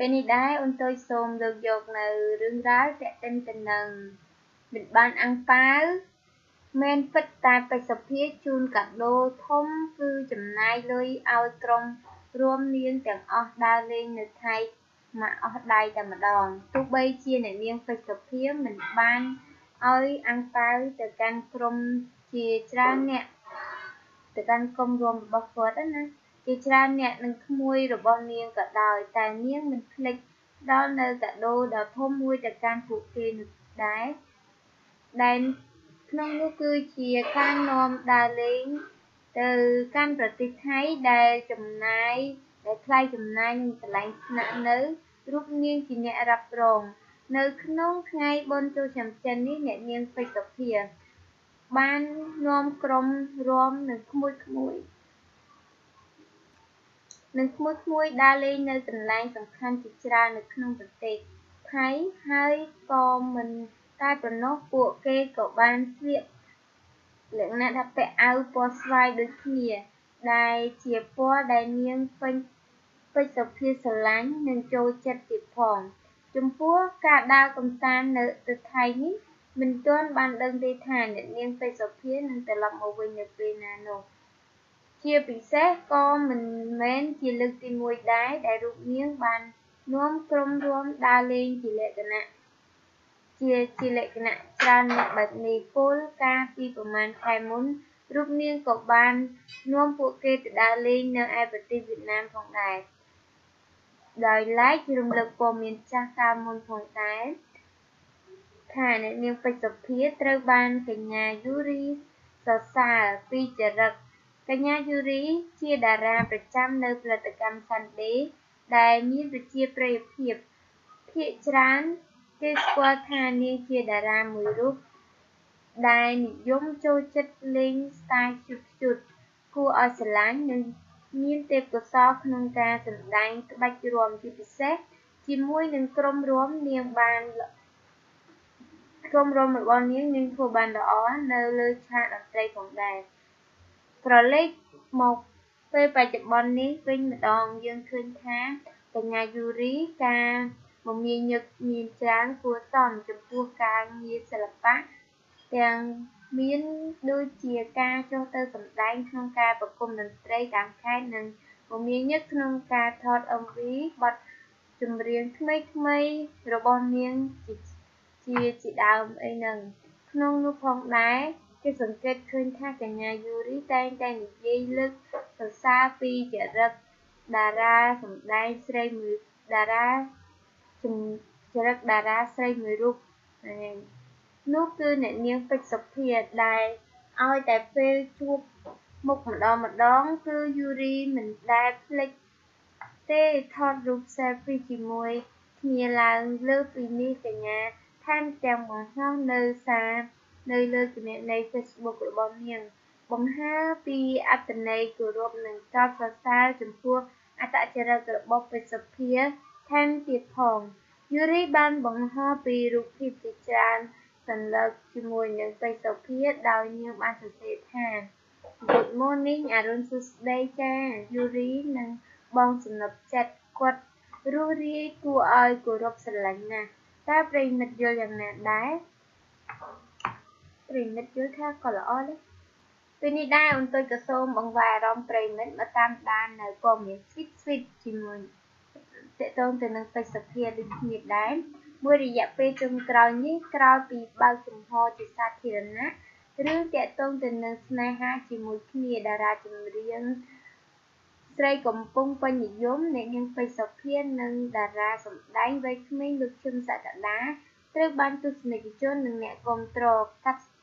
ពេលនេះដែរអូនtôiសូមលើកយកនៅរឿងរ៉ាវទាក់ទិនទៅនឹងបិណ្ឌបាតអាំងប៉ាវមែនពិតតែបេសកភាពជូនកាដូធំគឺចំណាយលុយឲ្យក្រុមរួមនាងទាំងអស់ដើរលេងនៅថៃមកអស់ដៃតែម្ដងទោះបីជាអ្នកនាងបេសកភាពមិនបានឲ្យអាំងប៉ាវទៅកាន់ក្រុមជាច្រើនអ្នកទៅកាន់ក្រុមរួមរបស់គាត់ណាជាច្រើនអ្នកនឹងក្មួយរបស់នាងក៏ដោយតែនាងមិនភ្លេចដល់នៅកាដូដ៏ធំមួយទៅកាន់ពួកគេនោះដែរដែលក្នុងនោះគឺជាការនាំដើរលេងទៅកាន់ប្រទេសថៃដែលថ្លៃចំណាយនិងកន្លែងស្នាក់នៅរូបនាងជាអ្នករ៉ាប់រងនៅក្នុងថ្ងៃបុណ្យចូលឆ្នាំចិននេះអ្នកនាងពេជ្រសុភាបាននាំក្រុមរួមនឹងក្មួយដើរលេងនៅកន្លែងសំខាន់ជាច្រើននៅក្នុងប្រទេសថៃហើយក៏មិនតែប៉ុណ្ណោះពួកគេក៏បានស្លៀកលក្ខណៈថាពាក់អាវពណ៌ស្វាយដូចគ្នាដែលជាពណ៌ដែលនាងពេជ្រសុភាស្រឡាញ់និងចូលចិត្តទៀតផងចំពោះការដើរកម្សាន្តនៅទៅថៃនេះមិនទាន់បានដឹងទេថាអ្នកនាងពេជ្រសុភានឹងត្រឡប់មកវិញនៅពេលណានោះជាពិសេសក៏មិនមែនជាលើកទី1ដែរដែលរូបនាងបាននាំក្រុមរួមដើរលេងជាលក្ខណៈច្រើនអ្នកបែបនេះពលការពីប្រមាណខែមុនរូបនាងក៏បាននាំពួកគេទៅដើរលេងនៅឯប្រទេសវៀតណាមផងដែរដោយឡែករំលឹកព័ត៌មានចាស់កាលមុនផងដែរថាអ្នកនាងពេជ្រសុភាត្រូវបានកញ្ញាយូរីសរសើរពីចរិតកញ្ញាយូរីជាតារាប្រចាំនៅផលិតកម្ម Sunday ដែលមានប្រជាប្រិយភាពភាគច្រើនគេស្គាល់ថានាងជាតារាមួយរូបដែលនិយមចូលចិត្តលេងស្ទាយឈុតគួរឲ្យស្រឡាញ់និងមានទេពកោសល្យក្នុងការសម្ដែងក្បាច់រាំជាពិសេសជាមួយនឹងក្រុមរួមរបស់នាងធ្វើបានល្អនៅលើឆាកតន្ត្រីផងដែរក្រឡេកមកពេលបច្ចុប្បន្ននេះវិញម្ដងយើងឃើញថាកញ្ញាយូរីការមមាញឹកមានច្រើនគួរសមចំពោះការងារសិល្បៈទាំងមានដូចជាការចុះទៅសម្ដែងក្នុងការប្រគំតន្ត្រីតាមខេត្តនិងមមាញឹកក្នុងការថត MV បទចម្រៀងថ្មីៗរបស់នាងជាដើមអីហ្នឹងក្នុងនោះផងដែរគេសង្កេតឃើញថាកញ្ញាយូរីតែងតែនិយាយលើកសរសើរពីចរិតតារាសម្ដែងស្រីមួយរូបនោះគឺអ្នកនាងពេជ្រសុភាដែលឲ្យតែពេលជួបមុខម្ដងគឺយូរីមិនដែលភ្លេចទេថតរូប selfie ជាមួយគ្នាឡើងលើពីនេះកញ្ញាថែមទាំងបង្ហោះនៅលើគណនី Facebook របស់នាងបង្ហាញពីអត្ថន័យគោរពនិងកោតសរសើរចំពោះអត្តចរិតរបស់ពេជ្រសុភាថែមទៀតផងយូរីបានបង្ហោះពីរូបភាពជាច្រើនសន្លឹកជាមួយនឹងពេជ្រសុភាដោយនាងបានសរសេរថា Good morning អរុណសួស្តីចាយូរីនិងបងសំណព្វចិត្តគាត់រស់រាយគួរឲ្យគោរពស្រឡាញ់ណាស់តើប្រិយមិត្តយល់យ៉ាងណាដែរប្រិយមិត្តយល់ថាក៏ល្អដែរពេលនេះដែរអូនtôiក៏សូមបង្វែរអារម្មណ៍ប្រិយមិត្តមកតាមដាននៅព័ត៌មាន Sweet ជាមួយតកតងទៅនឹងពេជ្រសុភាដូចគ្នាដែរមួយរយៈពេលចុងក្រោយនេះក្រោយពីបើកចំហជាសាធារណៈរឿងតកតងទៅនឹងស្នេហាជាមួយគ្នាតារាចម្រៀងស្រីកំពុងពេញនិយមអ្នកនាងពេជ្រសុភានិងតារាសម្ដែងវ័យក្មេងលោកឈឹមសក្តាត្រូវបានទស្សនិកជននិងអ្នកគាំទ្រ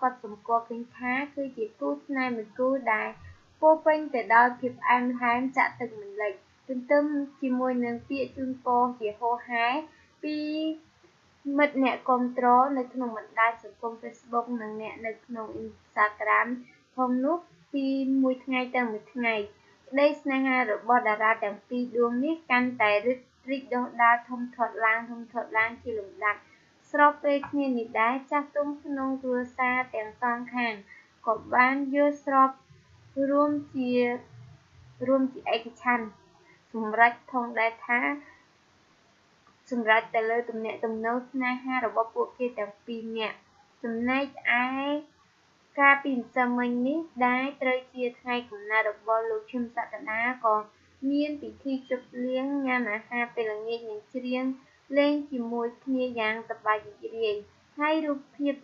កត់សម្គាល់ឃើញថាគឺជាគូស្នេហ៍មួយគូដែលពោរពេញទៅដោយភាពផ្អែមល្ហែមចាក់ទឹកមិនលិចទន្ទឹមជាមួយនឹងពាក្យជូនពរជាហូរហែពីមិត្តអ្នកគាំទ្រនៅក្នុងបណ្ដាញសង្គម Facebook និងអ្នកនៅក្នុង Instagram ផងនោះពីមួយថ្ងៃទៅមួយថ្ងៃក្តីស្នេហារបស់តារាទាំងពីរដួងនេះកាន់តែរីកដុះដាលធំធាត់ឡើងជាលំដាប់ស្របពេលគ្នានេះដែរចាស់ទុំក្នុងគ្រួសារទាំងសងខាងក៏បានយល់ស្របរួមជាឯកច្ឆន្ទសម្រេចផងដែរថា សម្រាប់ទៅលើទំនាក់ទំនងស្នេហារបស់ពួកគេទាំងពីរនាក់ចំណែកឯកាលពីម្សិលមិញនេះដែលត្រូវជាថ្ងៃកំណើតរបស់លោកឈឹមសក្តាក៏មានពិធីជប់លៀងញ៉ាំអាហារពេលល្ងាចនិងច្រៀងលេងជាមួយគ្នាយ៉ាងសប្បាយរីករាយហើយរូបភាព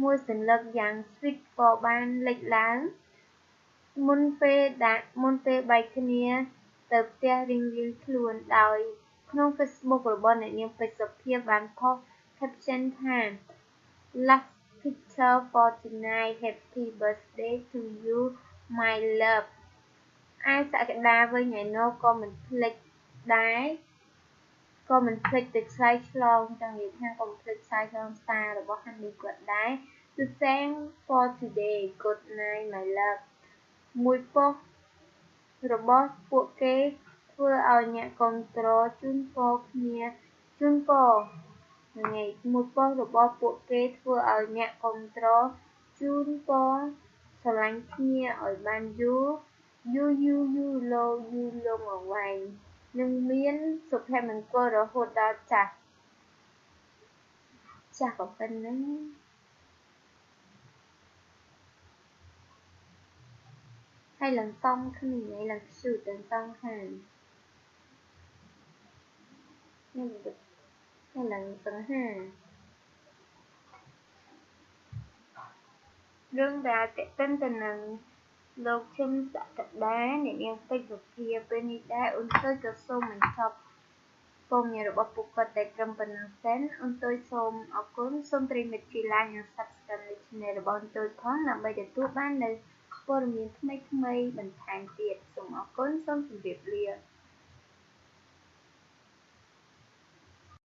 មួយសន្លឹកយ៉ាង sweet ក៏បានលេចឡើងមុនពេលបែកគ្នាទៅផ្ទះរៀងៗខ្លួនដោយក្នុង Facebook របស់អ្នកនាងពេជ្រសុភាបានផុស caption ថា Last picture for tonight Happy birthday to you my love ឯសក្តាវិញឯណូក៏មិនភ្លេចទៅឆ្លើយឆ្លងចង់និយាយថាក៏មិនភ្លេចឆ្លើយឆ្លងសាររបស់ហានីគាត់ដែរ To thank for today good night my love មួយប៉ុស្តិ៍របស់ពួកគេធ្វើឲ្យអ្នកគាំទ្រជូនពរមួយប៉ុស្តិ៍របស់ពួកគេធ្វើឲ្យអ្នកគាំទ្រជូនពរស្រឡាញ់គ្នាឲ្យបានយូរលង់អង្វែងនិងមានសុភមង្គលរហូតដល់ចាស់ក៏ប៉ុណ្ណឹងហើយឡើងតំគ្នាហើយឡើងខ្ជូតទាំងសងខាងនេះហើយឡើងសង្ហារឿងដែលតេតិនទៅនឹងលោកឈឹមសក្តាអ្នកនាងពេជ្រសុភាពេលនេះដែរអូនទៅក៏សូមបញ្ចប់ព័ត៌មានរបស់ពួកគាត់តែត្រឹមប៉ុណ្ណឹងសិនអូនទៅសូមអរគុណសូមប្រិយមិត្តជា like និង subscribe នៅ channel របស់អូនទៅផងដើម្បីទទួលបាននៅព័ត៌មានថ្មីបន្ថែមទៀតសូមអរគុណសូមជម្រាបលា